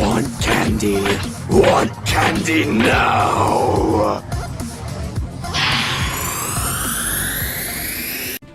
Want candy? Want candy now?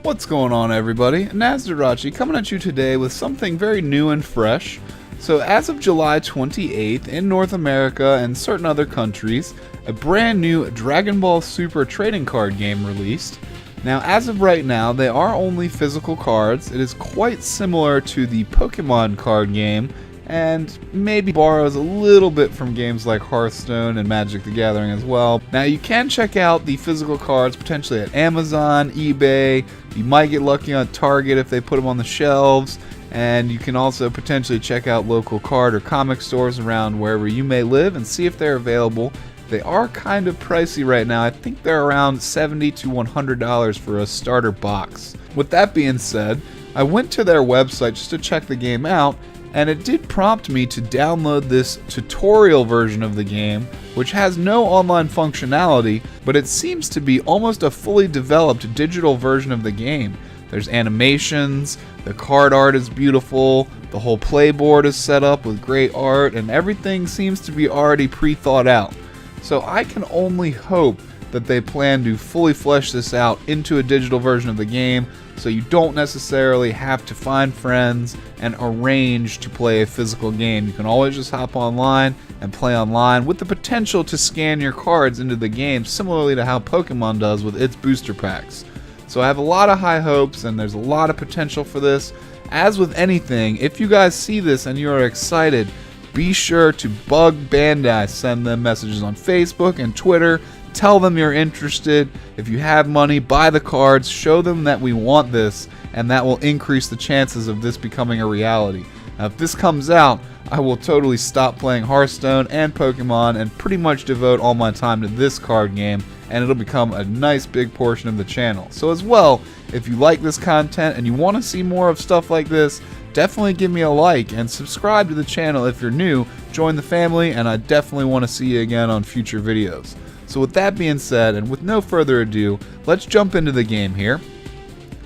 What's going on, everybody? Nazdarachi coming at you today with something very new and fresh. So as of July 28th, in North America and certain other countries, a brand new Dragon Ball Super trading card game released. Now, as of right now, they are only physical cards. It is quite similar to the Pokemon card game, and maybe borrows a little bit from games like Hearthstone and Magic the Gathering as well. Now, you can check out the physical cards potentially at Amazon, eBay. You might get lucky on Target if they put them on the shelves, and you can also potentially check out local card or comic stores around wherever you may live and see if they're available. They are kind of pricey right now. I think they're around $70 to $100 for a starter box. With that being said, I went to their website just to check the game out, and it did prompt me to download this tutorial version of the game, which has no online functionality, but it seems to be almost a fully developed digital version of the game. There's animations, the card art is beautiful, the whole playboard is set up with great art, and everything seems to be already pre-thought out. So I can only hope that they plan to fully flesh this out into a digital version of the game, so you don't necessarily have to find friends and arrange to play a physical game. You can always just hop online and play online with the potential to scan your cards into the game, similarly to how Pokemon does with its booster packs. So I have a lot of high hopes, and there's a lot of potential for this. As with anything, if you guys see this and you are excited, be sure to bug Bandai, send them messages on Facebook and Twitter, tell them you're interested. If you have money, buy the cards, show them that we want this, and that will increase the chances of this becoming a reality. Now, if this comes out, I will totally stop playing Hearthstone and Pokemon and pretty much devote all my time to this card game, and it'll become a nice big portion of the channel. So as well, if you like this content and you want to see more of stuff like this, definitely give me a like and subscribe to the channel if you're new. Join the family, and I definitely want to see you again on future videos. So with that being said, and with no further ado, let's jump into the game here.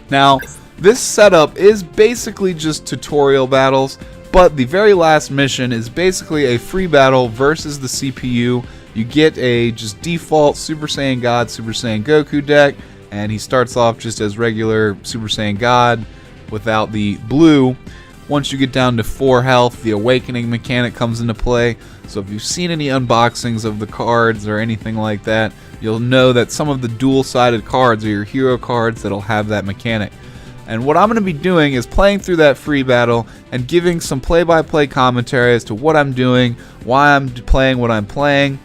Now, this setup is basically just tutorial battles, but the very last mission is basically a free battle versus the CPU. You get a just default Super Saiyan God, Super Saiyan Goku deck, and he starts off just as regular Super Saiyan God without the blue. Once you get down to 4 health, the awakening mechanic comes into play. So if you've seen any unboxings of the cards or anything like that, you'll know that some of the dual-sided cards are your hero cards that'll have that mechanic. And what I'm going to be doing is playing through that free battle and giving some play-by-play commentary as to what I'm doing, why I'm playing what I'm playing,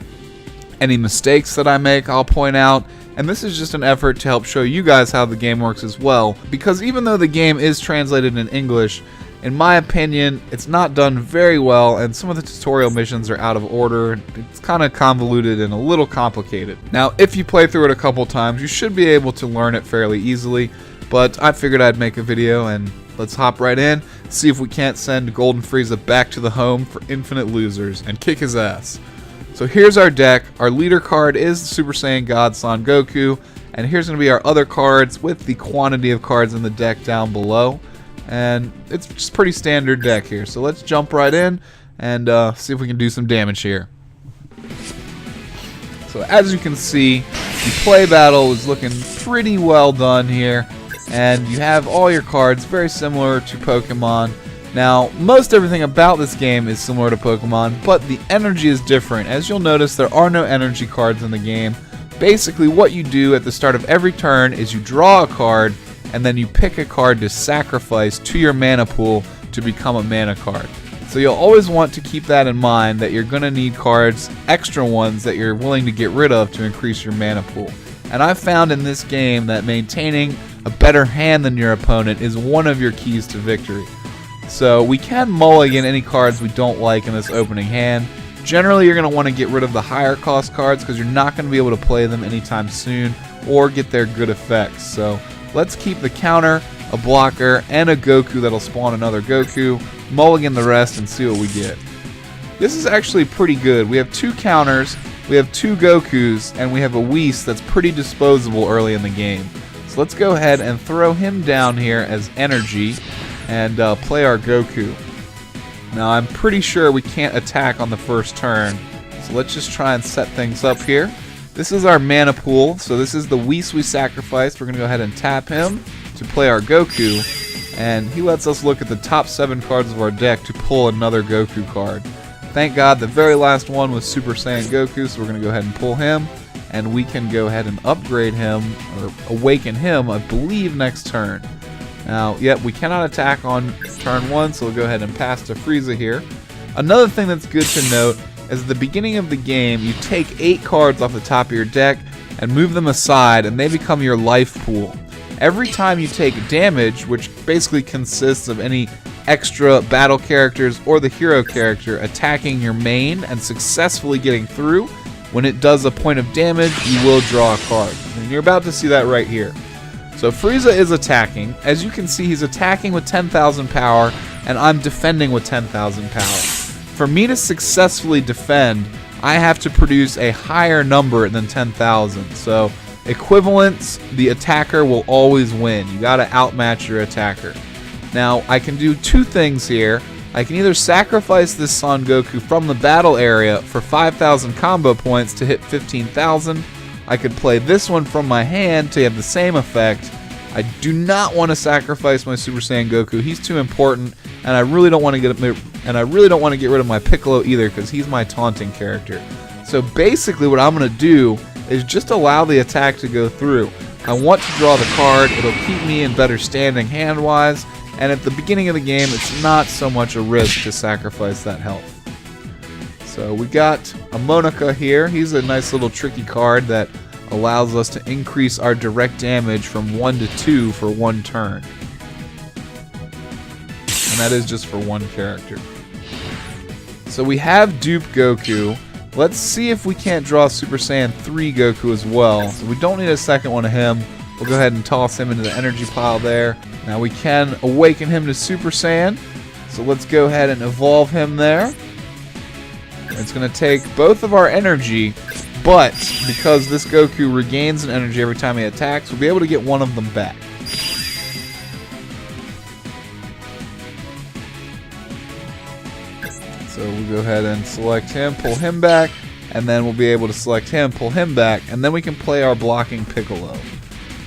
any mistakes that I make I'll point out. And this is just an effort to help show you guys how the game works as well, because even though the game is translated in English, in my opinion, it's not done very well, and some of the tutorial missions are out of order. It's kind of convoluted and a little complicated. Now, if you play through it a couple times, you should be able to learn it fairly easily, but I figured I'd make a video, and let's hop right in, see if we can't send Golden Frieza back to the home for infinite losers and kick his ass. So here's our deck. Our leader card is the Super Saiyan God Son Goku, and here's going to be our other cards with the quantity of cards in the deck down below. And it's just pretty standard deck here. So let's jump right in and see if we can do some damage here. So as you can see, the play battle is looking pretty well done here. And you have all your cards very similar to Pokemon. Now, most everything about this game is similar to Pokemon, but the energy is different. As you'll notice, there are no energy cards in the game. Basically, what you do at the start of every turn is you draw a card, and then you pick a card to sacrifice to your mana pool to become a mana card. So you'll always want to keep that in mind, that you're going to need cards, extra ones that you're willing to get rid of to increase your mana pool. And I've found in this game that maintaining a better hand than your opponent is one of your keys to victory. So we can mulligan any cards we don't like in this opening hand. Generally, you're going to want to get rid of the higher cost cards because you're not going to be able to play them anytime soon or get their good effects. So let's keep the counter, a blocker, and a Goku that'll spawn another Goku, mulligan the rest, and see what we get. This is actually pretty good. We have 2 counters, we have 2 Gokus, and we have a Whis that's pretty disposable early in the game. So let's go ahead and throw him down here as energy and play our Goku. Now I'm pretty sure we can't attack on the first turn, so let's just try and set things up here. This is our mana pool, so this is the Whis we sacrificed. We're going to go ahead and tap him to play our Goku, and he lets us look at the top 7 cards of our deck to pull another Goku card. Thank God the very last one was Super Saiyan Goku, so we're going to go ahead and pull him, and we can go ahead and upgrade him, or awaken him, I believe, next turn. Now, yep, we cannot attack on turn 1, so we'll go ahead and pass to Frieza here. Another thing that's good to note is at the beginning of the game, you take 8 cards off the top of your deck and move them aside, and they become your life pool. Every time you take damage, which basically consists of any extra battle characters or the hero character attacking your main and successfully getting through, when it does a point of damage, you will draw a card. And you're about to see that right here. So Frieza is attacking. As you can see, he's attacking with 10,000 power, and I'm defending with 10,000 power. For me to successfully defend, I have to produce a higher number than 10,000. So equivalence, the attacker will always win. You gotta outmatch your attacker. Now, I can do 2 things here. I can either sacrifice this Son Goku from the battle area for 5,000 combo points to hit 15,000. I could play this one from my hand to have the same effect. I do not want to sacrifice my Super Saiyan Goku. He's too important, and I really don't want to get rid of my Piccolo either, because he's my taunting character. So basically, what I'm going to do is just allow the attack to go through. I want to draw the card. It'll keep me in better standing hand-wise, and at the beginning of the game, it's not so much a risk to sacrifice that health. So we got a Monica here. He's a nice little tricky card that allows us to increase our direct damage from 1 to 2 for 1 turn. And that is just for 1 character. So we have Dupe Goku. Let's see if we can't draw Super Saiyan 3 Goku as well. So we don't need a second one of him. We'll go ahead and toss him into the energy pile there. Now we can awaken him to Super Saiyan. So let's go ahead and evolve him there. It's going to take both of our energy, but because this Goku regains an energy every time he attacks, we'll be able to get one of them back. So we'll go ahead and select him, pull him back, and then we'll be able to select him, pull him back, and then we can play our blocking Piccolo.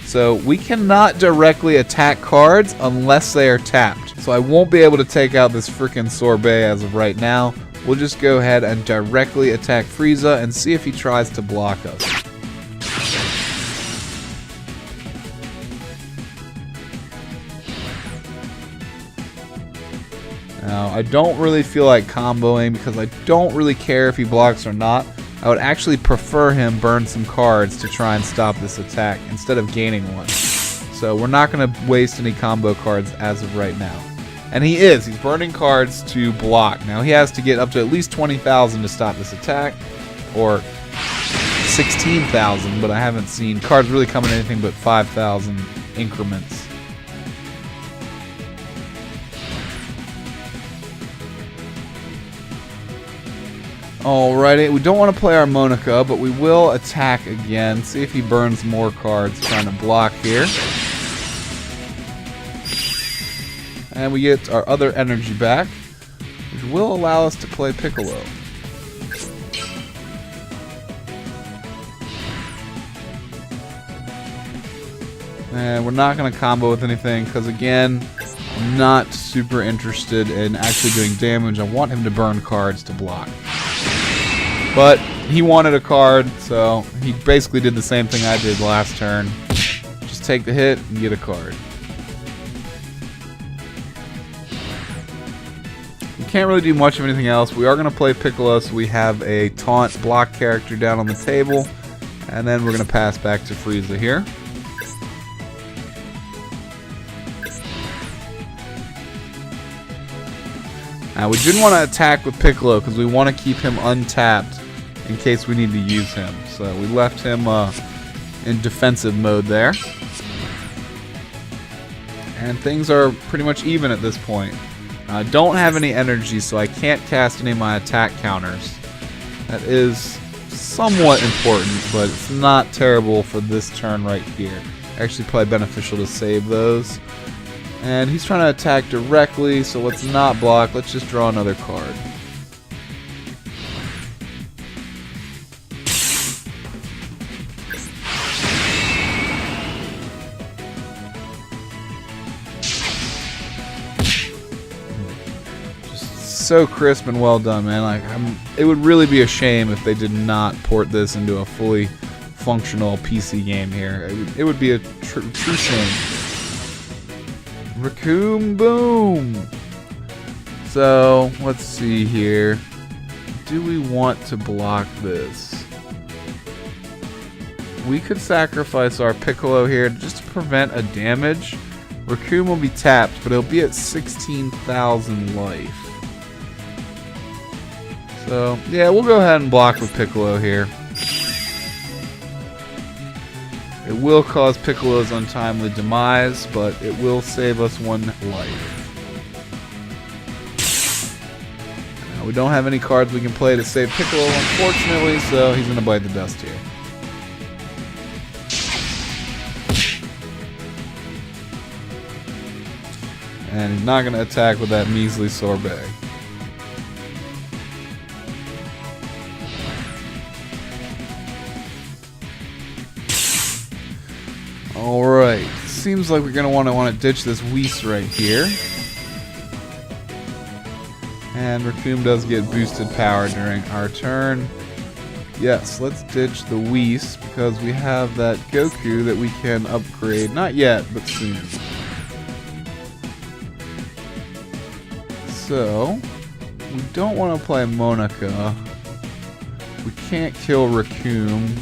So we cannot directly attack cards unless they are tapped. So I won't be able to take out this frickin' Sorbet as of right now. We'll just go ahead and directly attack Frieza and see if he tries to block us. Now, I don't really feel like comboing because I don't really care if he blocks or not. I would actually prefer him burn some cards to try and stop this attack instead of gaining one. So we're not going to waste any combo cards as of right now. And he's burning cards to block. Now he has to get up to at least 20,000 to stop this attack, or 16,000, but I haven't seen cards really come in anything but 5,000 increments. Alrighty, we don't want to play our Monica, but we will attack again. See if he burns more cards trying to block here. And we get our other energy back, which will allow us to play Piccolo. And we're not going to combo with anything because, again, I'm not super interested in actually doing damage. I want him to burn cards to block. But he wanted a card, so he basically did the same thing I did last turn. Just take the hit and get a card. We can't really do much of anything else. We are going to play Piccolo, so we have a taunt block character down on the table. And then we're going to pass back to Frieza here. Now, we didn't want to attack with Piccolo because we want to keep him untapped in case we need to use him. So we left him in defensive mode there. And things are pretty much even at this point. I don't have any energy, so I can't cast any of my attack counters. That is somewhat important, but it's not terrible for this turn right here. Actually, probably beneficial to save those. And he's trying to attack directly, so let's not block. Let's just draw another card. So crisp and well done, man. Like, it would really be a shame if they did not port this into a fully functional PC game here. It would be a true shame. Raccoon boom. So let's see here. Do we want to block this? We could sacrifice our Piccolo here just to prevent a damage. Raccoon will be tapped, but it'll be at 16,000 life. So, yeah, we'll go ahead and block with Piccolo here. It will cause Piccolo's untimely demise, but it will save us 1 life. Now, we don't have any cards we can play to save Piccolo, unfortunately, so he's going to bite the dust here. And he's not going to attack with that measly sorbet. Alright, seems like we're going to want to ditch this Whis right here. And Raccoon does get boosted power during our turn. Yes, let's ditch the Whis because we have that Goku that we can upgrade. Not yet, but soon. So, we don't want to play Monica. We can't kill Raccoon.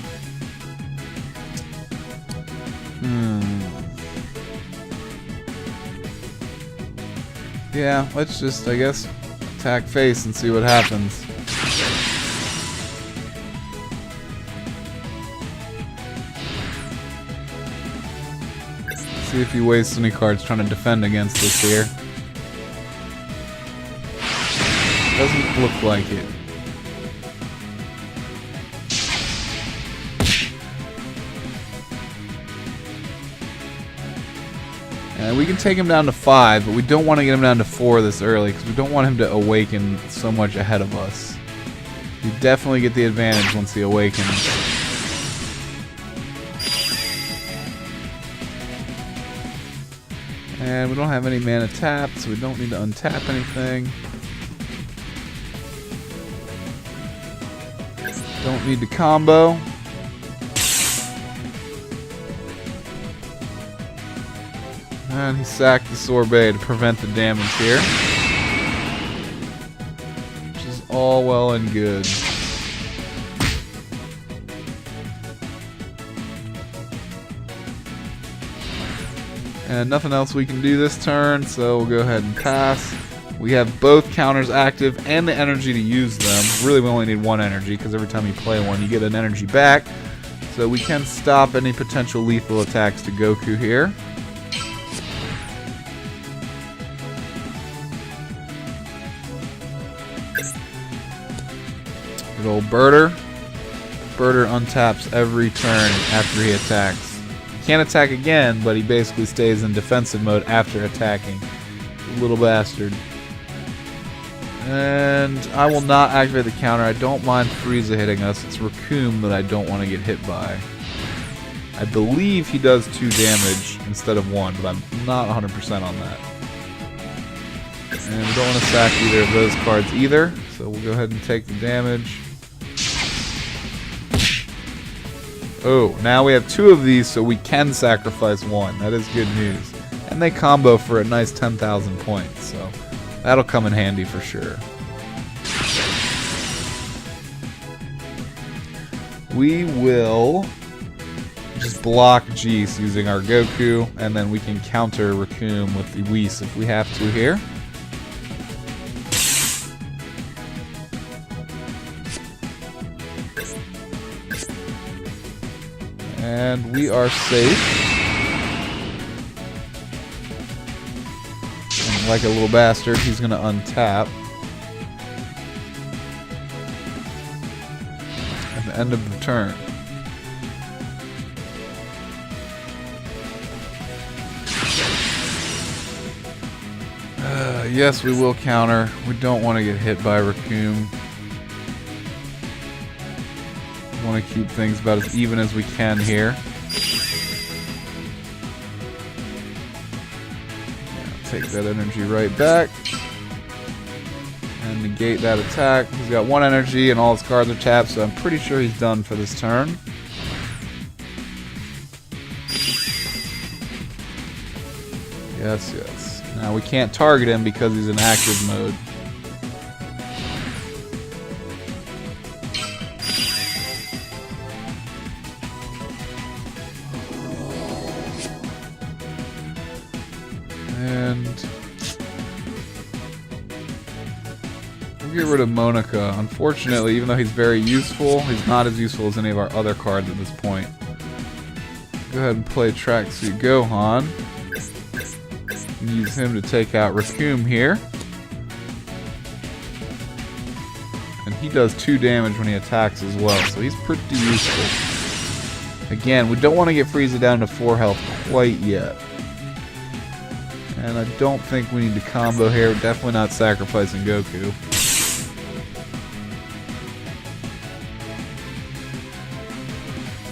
Yeah, let's just, I guess, attack face and see what happens. See if he wastes any cards trying to defend against this here. Doesn't look like it. And we can take him down to 5, but we don't want to get him down to 4 this early because we don't want him to awaken so much ahead of us. You definitely get the advantage once he awakens. And we don't have any mana tapped, so we don't need to untap anything. Don't need to combo. And he sacked the sorbet to prevent the damage here. Which is all well and good. And nothing else we can do this turn, so we'll go ahead and pass. We have both counters active and the energy to use them. Really, we only need 1 energy because every time you play one, you get an energy back. So we can stop any potential lethal attacks to Goku here. Good old Birder. Birder untaps every turn after he attacks. He can't attack again, but he basically stays in defensive mode after attacking. Little bastard. And I will not activate the counter. I don't mind Frieza hitting us. It's Raccoon that I don't want to get hit by. I believe he does 2 damage instead of 1, but I'm not 100% on that. And we don't want to sack either of those cards either, so we'll go ahead and take the damage. Oh, now we have 2 of these, so we can sacrifice 1. That is good news. And they combo for a nice 10,000 points, so that'll come in handy for sure. We will just block Jeese using our Goku, and then we can counter Raccoon with the Whis if we have to here. And we are safe. And like a little bastard, he's going to untap. At the end of the turn. Yes, we will counter. We don't want to get hit by Raccoon. We want to keep things about as even as we can here. Yeah, take that energy right back. And negate that attack. He's got 1 energy and all his cards are tapped, so I'm pretty sure he's done for this turn. Yes, yes. Now we can't target him because he's in active mode. And we'll get rid of Monica. Unfortunately, even though he's very useful, he's not as useful as any of our other cards at this point. Go ahead and play Tracksuit Gohan. Use him to take out Raccoon here. And he does 2 damage when he attacks as well, so he's pretty useful. Again, we don't want to get Frieza down to 4 health quite yet. And I don't think we need to combo here. We're definitely not sacrificing Goku.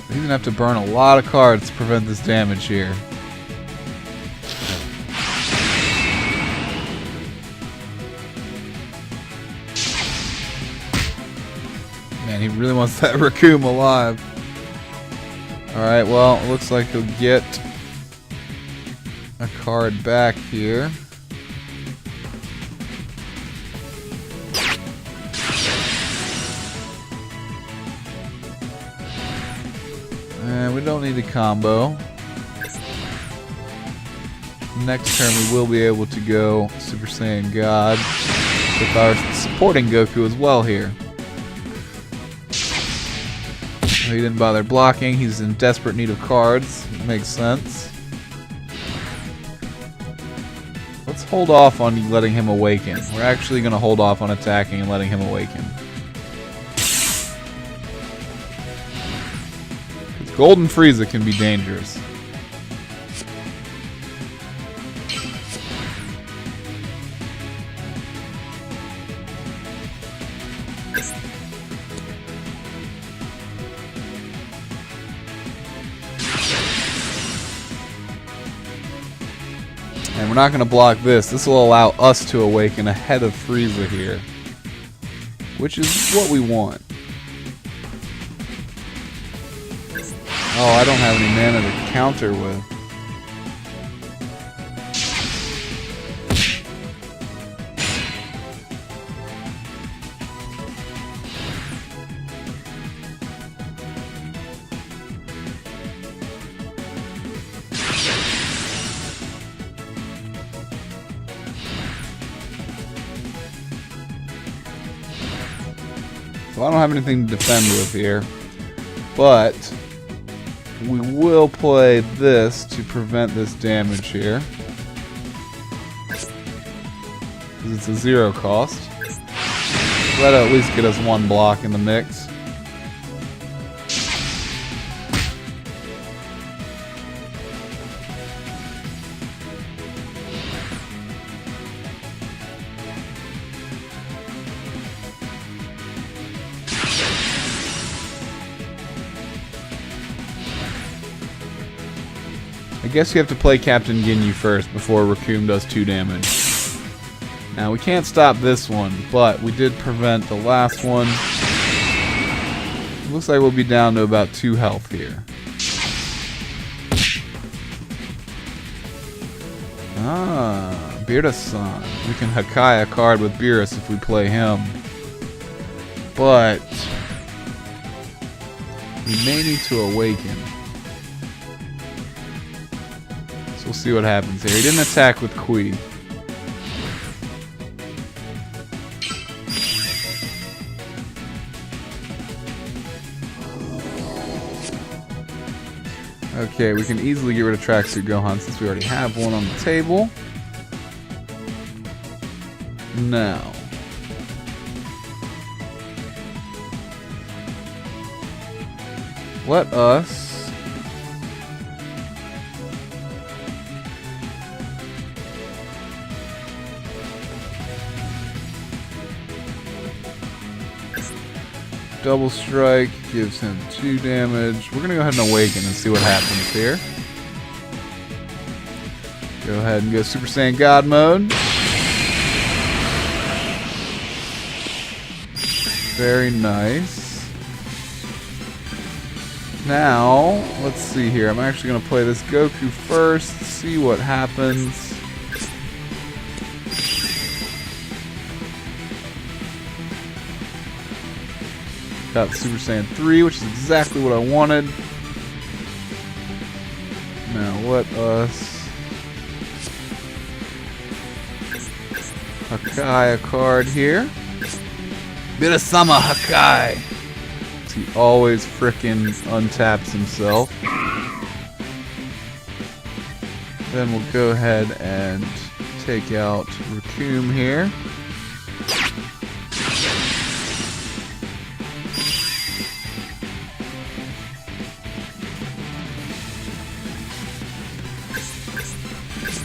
He's going to have to burn a lot of cards to prevent this damage here. Man, he really wants that Raccoon alive. Alright, well, it looks like he'll get a card back here. And we don't need a combo. Next turn we will be able to go Super Saiyan God with our supporting Goku as well here. He didn't bother blocking. He's in desperate need of cards. It makes sense. Let's hold off on letting him awaken. We're actually going to hold off on attacking and letting him awaken. Golden Frieza can be dangerous. And we're not going to block this. This will allow us to awaken ahead of Frieza here, which is what we want. Oh, I don't have any mana to counter with. So I don't have anything to defend with here, but we will play this to prevent this damage here, because it's a 0 cost. So that'll at least get us 1 block in the mix. I guess you have to play Captain Ginyu first before Raccoon does 2 damage. Now we can't stop this one, but we did prevent the last one. Looks like we'll be down to about 2 health here. Ah, Beerus-san. We can Hakai a card with Beerus if we play him. But we may need to awaken. We'll see what happens here. He didn't attack with Kui. Okay, we can easily get rid of Tracksuit Gohan since we already have one on the table. Now, let us Double strike gives him 2 damage. We're gonna go ahead and awaken and see what happens here. Go ahead and go Super Saiyan God mode. Very nice. Now, let's see here. I'm actually going to play this Goku first, see what happens. Got Super Saiyan 3, which is exactly what I wanted. Now let us Hakai a card here. Birasama Hakai. He always frickin' untaps himself. Then we'll go ahead and take out Raccoon here.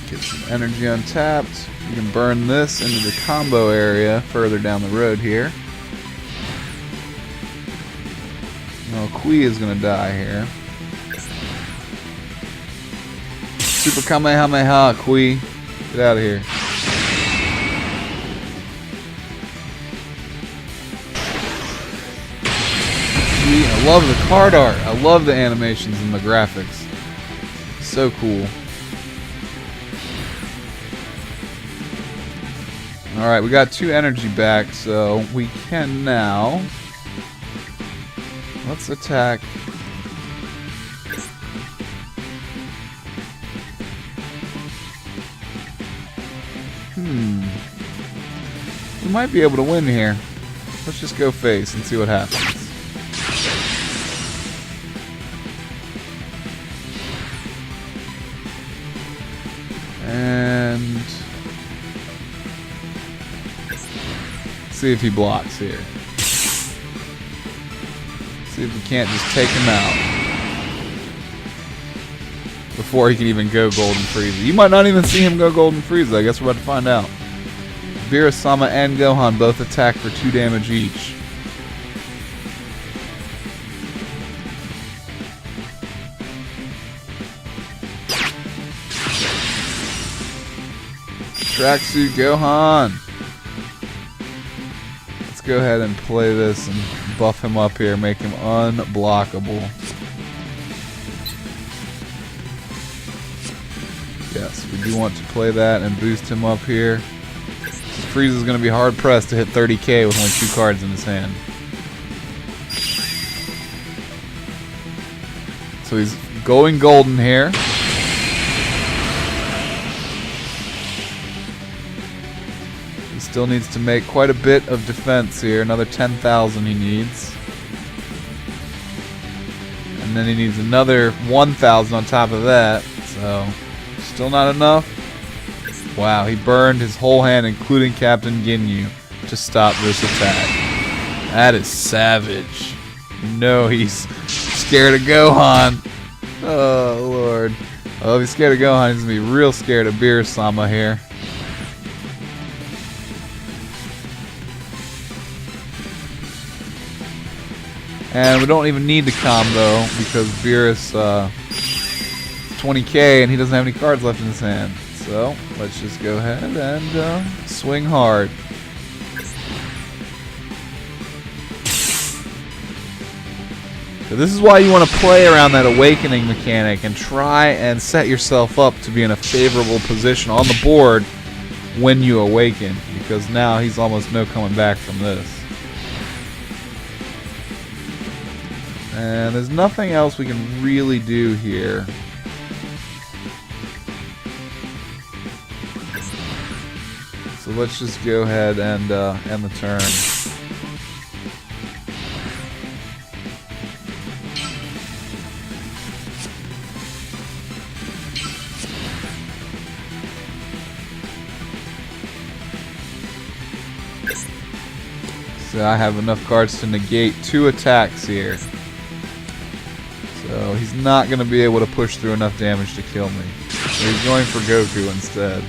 Get some energy untapped. You can burn this into the combo area further down the road here. Oh, Kui is going to die here. Super Kamehameha, Kui. Get out of here. I love the card art. I love the animations and the graphics. So cool. Alright, we got 2 energy back, so we can now... Let's attack. We might be able to win here. Let's just go face and see what happens. And see if he blocks here. See if we can't just take him out before he can even go Golden Frieza. You might not even see him go Golden Frieza. I guess we're about to find out. Virasama and Gohan both attack for 2 damage each. Tracksuit Gohan. Let's go ahead and play this and buff him up here, make him unblockable. Yes, we do want to play that and boost him up here. Frieza's going to be hard pressed to hit 30k with only 2 cards in his hand. So he's going golden here. He still needs to make quite a bit of defense here. Another 10,000 he needs. And then he needs another 1,000 on top of that. So, still not enough. Wow, he burned his whole hand, including Captain Ginyu, to stop this attack. That is savage. No, he's scared of Gohan. Oh, Lord. Oh, if he's scared of Gohan, he's going to be real scared of Beerus-sama here. And we don't even need the combo because Beerus 20k and he doesn't have any cards left in his hand. So, let's just go ahead and swing hard. So this is why you want to play around that awakening mechanic and try and set yourself up to be in a favorable position on the board when you awaken, because now he's almost no coming back from this. And there's nothing else we can really do here. So let's just go ahead and end the turn. So I have enough cards to negate 2 attacks here. So he's not going to be able to push through enough damage to kill me. So he's going for Goku instead.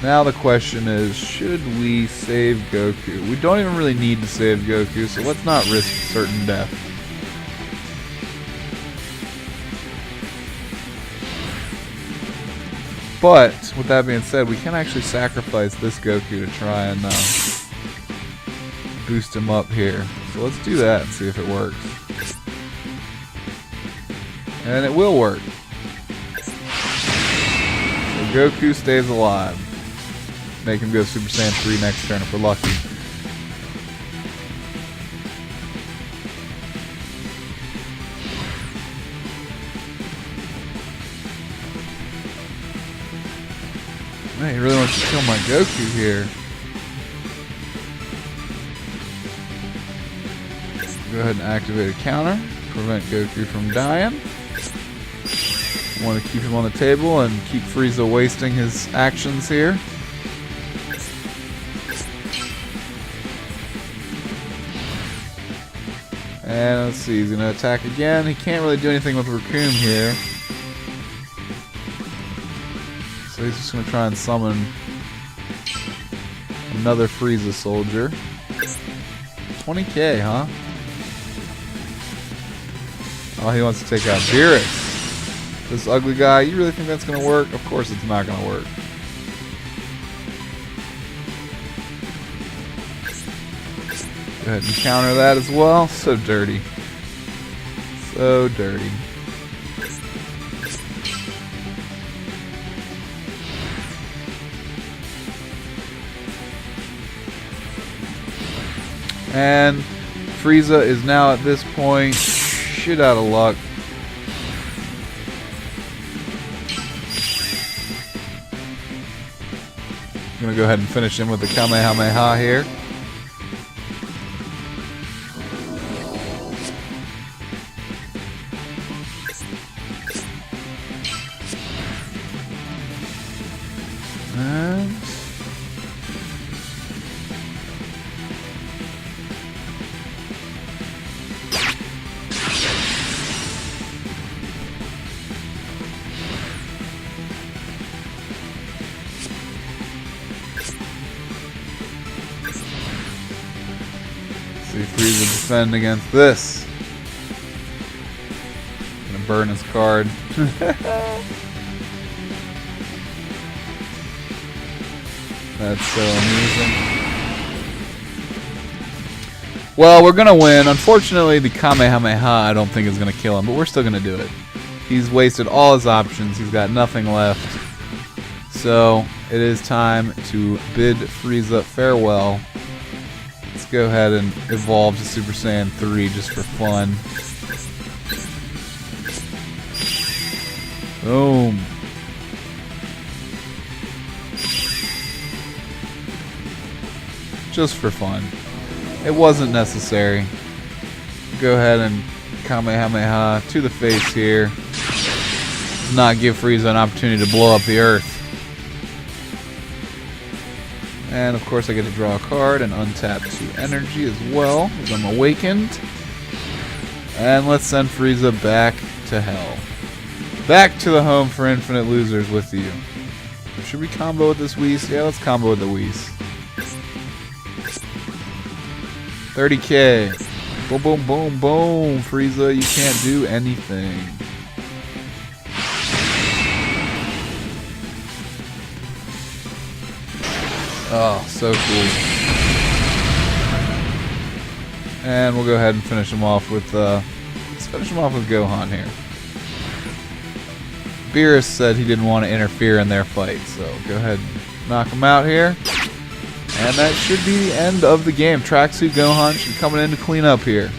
Now the question is, should we save Goku? We don't even really need to save Goku, so let's not risk certain death. But, with that being said, we can actually sacrifice this Goku to try and boost him up here. So let's do that and see if it works. And it will work. So Goku stays alive. Make him go Super Saiyan 3 next turn if we're lucky. Man, he really wants to kill my Goku here. Go ahead and activate a counter. Prevent Goku from dying. Want to keep him on the table and keep Frieza wasting his actions here. And let's see, he's going to attack again. He can't really do anything with Raccoon here. So he's just going to try and summon another Frieza soldier. 20k, huh? Oh, he wants to take out Beerus. This ugly guy, you really think that's going to work? Of course it's not going to work. Go ahead and counter that as well. So dirty. So dirty. And Frieza is now at this point shit out of luck. I'm gonna go ahead and finish him with the Kamehameha here. And see Frieza defend against this. Gonna burn his card. That's so amusing. Well, we're gonna win. Unfortunately, the Kamehameha I don't think is gonna kill him, but we're still gonna do it. He's wasted all his options. He's got nothing left. So it is time to bid Frieza farewell. Let's go ahead and evolve to Super Saiyan 3 just for fun. Boom. Just for fun. It wasn't necessary. Go ahead and Kamehameha to the face here. Does not give Frieza an opportunity to blow up the Earth. And of course I get to draw a card and untap 2 energy as well, as I'm awakened. And let's send Frieza back to hell. Back to the home for infinite losers with you. Should we combo with this Whis? Yeah, let's combo with the Whis. 30k. Boom, boom, boom, boom. Frieza, you can't do anything. Oh, so cool. And we'll go ahead and finish him off with, let's finish him off with Gohan here. Beerus said he didn't want to interfere in their fight, so go ahead and knock him out here. And that should be the end of the game. Tracksuit Gohan should be coming in to clean up here.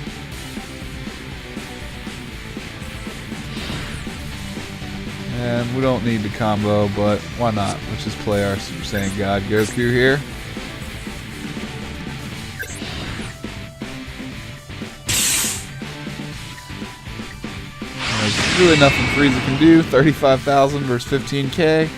And we don't need the combo, but why not? Let's just play our Super Saiyan God Goku here. There's really nothing Frieza can do. 35,000 versus 15k.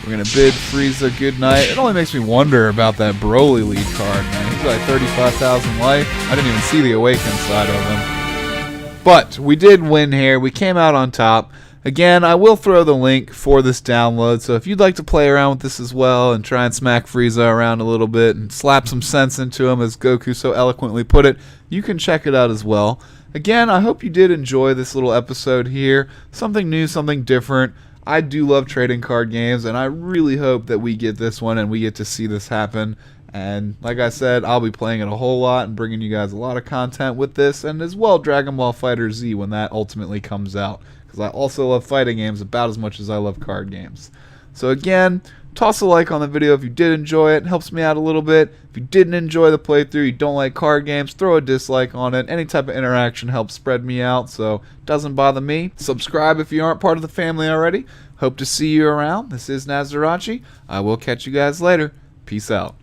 We're going to bid Frieza good night. It only makes me wonder about that Broly lead card, man. He's got 35,000 life. I didn't even see the Awakened side of him. But we did win here. We came out on top. Again, I will throw the link for this download, so if you'd like to play around with this as well and try and smack Frieza around a little bit and slap some sense into him, as Goku so eloquently put it, you can check it out as well. Again, I hope you did enjoy this little episode here. Something new, something different. I do love trading card games, and I really hope that we get this one and we get to see this happen. And like I said, I'll be playing it a whole lot and bringing you guys a lot of content with this, and as well Dragon Ball FighterZ when that ultimately comes out. Because I also love fighting games about as much as I love card games. So again, toss a like on the video if you did enjoy it. It helps me out a little bit. If you didn't enjoy the playthrough, you don't like card games, throw a dislike on it. Any type of interaction helps spread me out, so it doesn't bother me. Subscribe if you aren't part of the family already. Hope to see you around. This is Nazarachi. I will catch you guys later. Peace out.